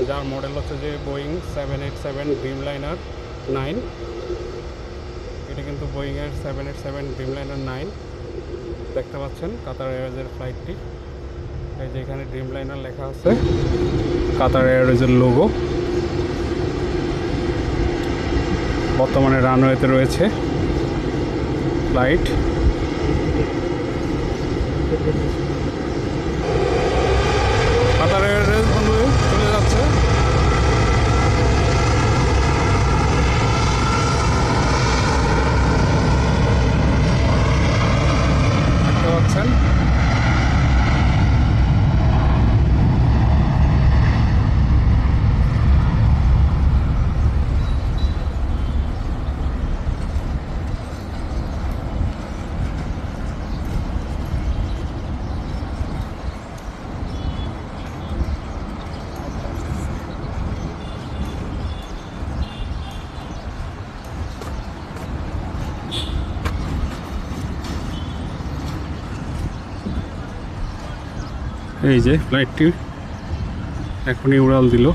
যার মডেল হচ্ছে যে বোয়িং 787 ড্রিমলাইনার 9। এটা কিন্তু বোয়িংয়ের 787 ড্রিমলাইনার 9 দেখতে পাচ্ছেন, কাতার এয়ারওয়েজের ফ্লাইটটি। এই যে এখানে ড্রিমলাইনার লেখা আছে, কাতার এয়ারওয়েজের লোগো। বর্তমানে রানওয়েতে রয়েছে ফ্লাইট। কাতার এয়ারওয়েজ বন্ধু চলে যাচ্ছে। দেখতে পাচ্ছেন এই যে ফ্লাইটটি এখনই উড়াল দিল।